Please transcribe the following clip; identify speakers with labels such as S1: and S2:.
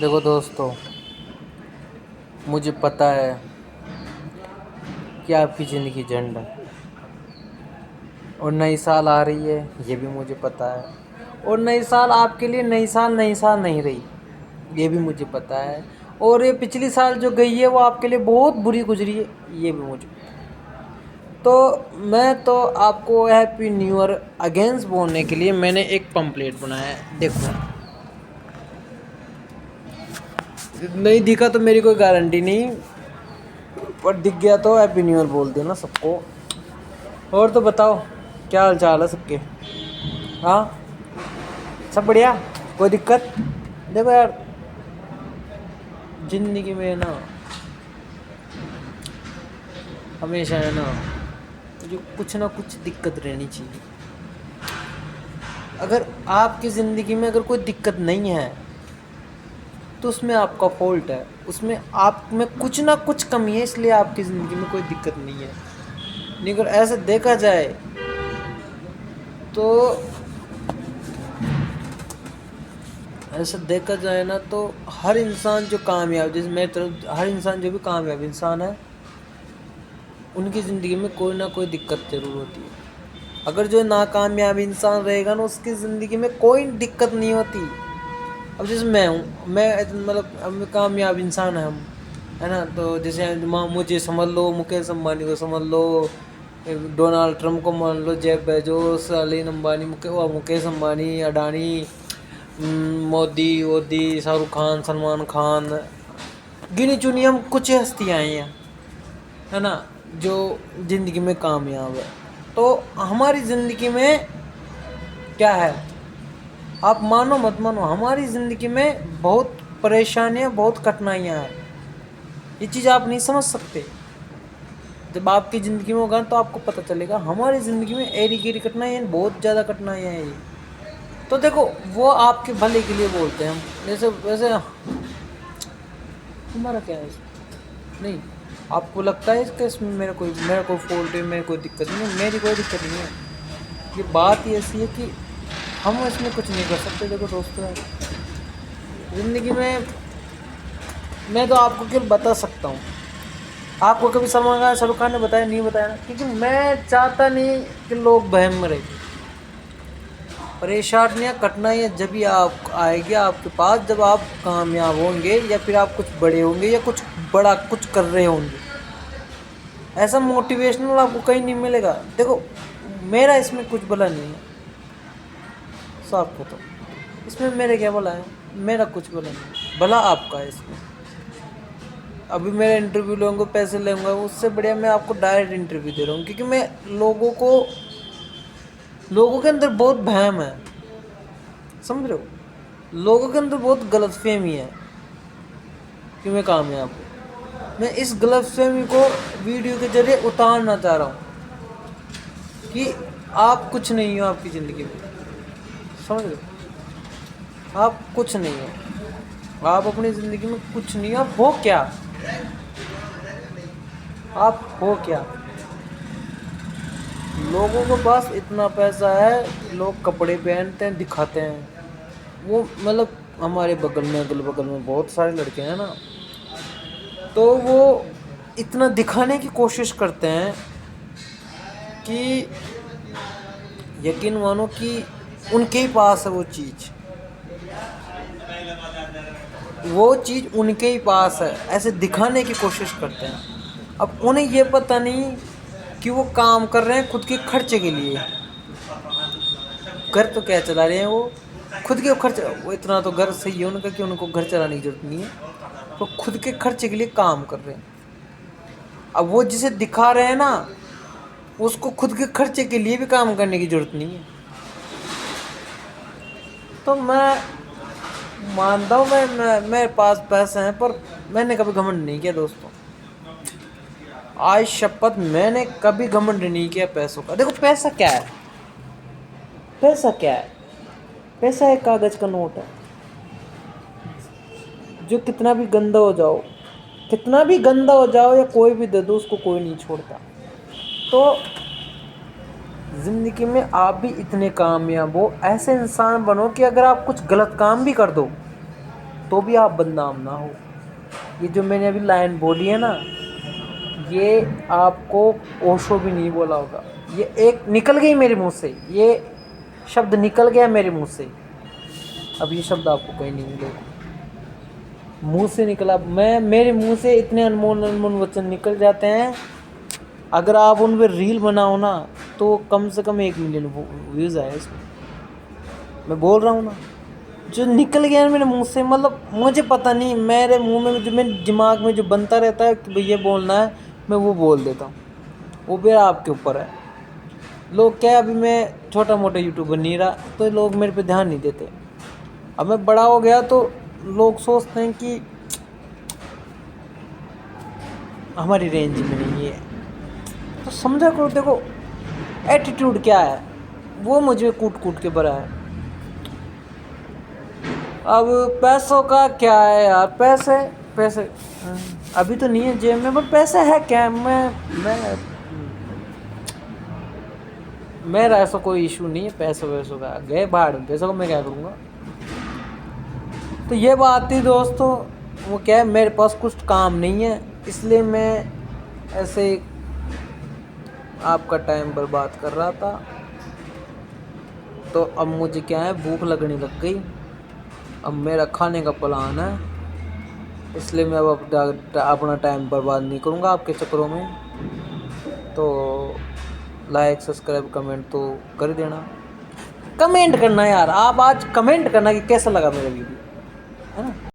S1: دیکھو دوستو، مجھے پتہ ہے کہ آپ کی زندگی جھنڈ ہے اور نئی سال آ رہی ہے، یہ بھی مجھے پتہ ہے، اور نئی سال آپ کے لیے نئی سال نہیں رہی، یہ بھی مجھے پتہ ہے، اور یہ پچھلی سال جو گئی ہے وہ آپ کے لیے بہت بری گزری ہے، یہ بھی مجھے پتہ ہے۔ تو میں تو آپ کو ہیپی نیو ایئر اگینسٹ بولنے کے لیے میں نے ایک پمپلیٹ بنایا ہے، دیکھو نہیں دکھا تو میری کوئی گارنٹی نہیں، اور دکھ گیا تو ہیپی نیو ایئر بول دینا سب کو۔ اور تو بتاؤ کیا حال چال ہے سب کے؟ ہاں سب بڑھیا، کوئی دقت؟ دیکھو یار، زندگی میں نا ہمیشہ ہے نا جو کچھ نہ کچھ دقت رہنی چاہیے۔ اگر آپ کی زندگی میں اگر کوئی دقت نہیں ہے تو اس میں آپ کا فالٹ ہے، اس میں آپ میں کچھ نہ کچھ کمی ہے، اس لیے آپ کی زندگی میں کوئی دقت نہیں ہے۔ نہیں اگر ایسے دیکھا جائے تو نا تو ہر انسان جو کامیاب، جیسے میری طرف ہر انسان جو بھی کامیاب انسان ہے ان کی زندگی میں کوئی نہ کوئی دقت ضرور ہوتی ہے۔ اگر جو ناکامیاب انسان رہے گا نا اس کی زندگی میں کوئی دقت نہیں ہوتی۔ اب جیسے میں ہوں، میں مطلب کامیاب انسان ہے نا، تو جیسے مجھے سمجھ لو، مکیش امبانی کو سمجھ لو، ڈونالڈ ٹرمپ کو مان لو، جیف بیزوس، علین امبانی، مکیش امبانی، اڈانی، مودی شاہ رخ خان، سلمان خان، گنی چنی ہم کچھ ہستیاں ہیں ہے نا جو زندگی میں کامیاب ہے۔ تو ہماری زندگی میں کیا ہے، آپ مانو مت مانو، ہماری زندگی میں بہت پریشانیاں، بہت کٹھنائیاں ہیں، یہ چیز آپ نہیں سمجھ سکتے۔ جب آپ کی زندگی میں ہوگا تو آپ کو پتہ چلے گا، ہماری زندگی میں ایری گیری کٹھنائیاں ہیں، بہت زیادہ کٹھنائیاں ہیں یہ۔ تو دیکھو وہ آپ کے بھلے کے لیے بولتے ہیں، ہم جیسے ویسے تمہارا کیا ہے نہیں، آپ کو لگتا ہے کہ اس میں میرا کوئی فالٹ ہے، میری کوئی دقت نہیں ہے، میری کوئی دقت نہیں ہے۔ یہ بات ہی ایسی ہے کہ ہم اس میں کچھ نہیں کر سکتے۔ دیکھو دوستو یار، زندگی میں تو آپ کو کیوں بتا سکتا ہوں، آپ کو کبھی سلمان خان، شاہ رخ خان نے بتایا نہیں بتایا نا، کیونکہ میں چاہتا نہیں کہ لوگ بہم میں رہیں۔ پریشانیاں کٹھنائیاں جبھی آپ آئے گی آپ کے پاس جب آپ کامیاب ہوں گے، یا پھر آپ کچھ بڑے ہوں گے، یا کچھ بڑا کچھ کر رہے ہوں گے۔ ایسا موٹیویشنل آپ کو کہیں نہیں ملے گا۔ دیکھو میرا اس میں کچھ بلا نہیں ہے، صاف بتاؤ اس میں میرے کیا بلا ہے، میرا کچھ بلا نہیں، بلا آپ کا ہے اس میں۔ ابھی میرا انٹرویو لوں گا، پیسے لوں گا، اس سے بڑھیا میں آپ کو ڈائریکٹ انٹرویو دے رہا ہوں، کیونکہ میں لوگوں کے اندر بہت بہم ہے، سمجھ رہے ہو، لوگوں کے اندر بہت غلط فہمی ہے کہ میں کامیاب ہوں۔ میں اس غلط فہمی کو ویڈیو کے ذریعے اتارنا چاہ رہا ہوں کہ آپ کچھ نہیں ہو، آپ کی زندگی میں، سمجھ رہے ہو، آپ کچھ نہیں ہو، آپ اپنی زندگی میں کچھ نہیں ہو، آپ ہو کیا، آپ ہو کیا؟ لوگوں کے پاس اتنا پیسہ ہے، لوگ کپڑے پہنتے ہیں، دکھاتے ہیں، وہ مطلب ہمارے بغل میں، اگل بغل میں بہت سارے لڑکے ہیں نا، تو وہ اتنا دکھانے کی کوشش کرتے ہیں کہ یقین مانو کہ ان کے ہی پاس ہے وہ چیز ان کے ہی پاس ہے، ایسے دکھانے کی کوشش کرتے ہیں۔ اب انہیں یہ پتہ نہیں کہ وہ کام کر رہے ہیں خود کے خرچے کے لیے، گھر تو کیا چلا رہے ہیں وہ خود کے خرچ، وہ اتنا تو گھر صحیح ہے ان کا کہ ان کو گھر چلانے کی ضرورت نہیں ہے، تو خود کے خرچے کے لیے کام کر رہے ہیں۔ اب وہ جسے دکھا رہے ہیں نا اس کو خود کے خرچے کے لیے بھی کام کرنے کی ضرورت نہیں ہے۔ تو میں مانتا ہوں میرے پاس پیسے ہیں، پر میں نے کبھی گھمنڈ نہیں کیا دوستوں، آج شپت میں نے کبھی گھمنڈ نہیں کیا پیسوں کا۔ دیکھو پیسہ کیا ہے، پیسہ کیا ہے، پیسہ ایک کاغذ کا نوٹ ہے جو کتنا بھی گندا ہو جاؤ یا کوئی بھی دے دو اس کو کوئی نہیں چھوڑتا۔ تو زندگی میں آپ بھی اتنے کامیاب ہو، ایسے انسان بنو کہ اگر آپ کچھ غلط کام بھی کر دو تو بھی آپ بدنام نہ ہو. یہ جو میں نے ابھی لائن بولی ہے نا، یہ آپ کو اوشو بھی نہیں بولا ہوگا. یہ ایک نکل گئی میرے منہ سے، یہ شبد نکل گیا میرے منہ سے. اب یہ شبد آپ کو کہیں نہیں ملے گا. منہ سے نکلا، میرے منہ سے اتنے انمول وچن نکل جاتے ہیں. اگر آپ ان پہ ریل بناؤ نا تو کم سے کم 1 ملین ویوز آئے اس میں بول رہا ہوں نا. جو نکل گیا میرے منہ سے، مطلب مجھے پتہ نہیں، میرے منہ میں جو میرے دماغ میں جو بنتا رہتا ہے کہ بھئی یہ بولنا ہے، میں وہ بول دیتا ہوں. وہ پھر آپ کے اوپر ہے. لوگ کیا، ابھی میں چھوٹا موٹا یوٹیوبر نہیں رہا تو لوگ میرے پہ دھیان نہیں دیتے. اب میں بڑا ہو گیا تو لوگ سوچتے ہیں کہ ہماری رینج میں نہیں ہے. تو سمجھا کرو، دیکھو ایٹیٹیوڈ کیا ہے وہ مجھے کوٹ کوٹ کے بھرا ہے. اب پیسوں کا کیا ہے یار، پیسے ابھی تو نہیں ہے جیب میں، بٹ پیسے ہے کیا. میرا ایسا کوئی ایشو نہیں ہے پیسوں کا. گئے باہر پیسوں کو میں کیا کروں گا. تو یہ بات تھی دوستو، وہ کیا ہے، میرے پاس کچھ کام نہیں ہے، اس لیے میں ایسے آپ کا ٹائم برباد کر رہا تھا. تو اب مجھے کیا ہے، بھوک لگنے لگ گئی. اب میرا کھانے کا پلان ہے، اس لیے میں اب اپنا ٹائم برباد نہیں کروں گا آپ کے چکروں میں. تو لائک سبسکرائب کمنٹ تو کر دینا. کمنٹ کرنا یار، آپ آج کمنٹ کرنا کہ کیسا لگا میرا ویڈیو، ہے نا.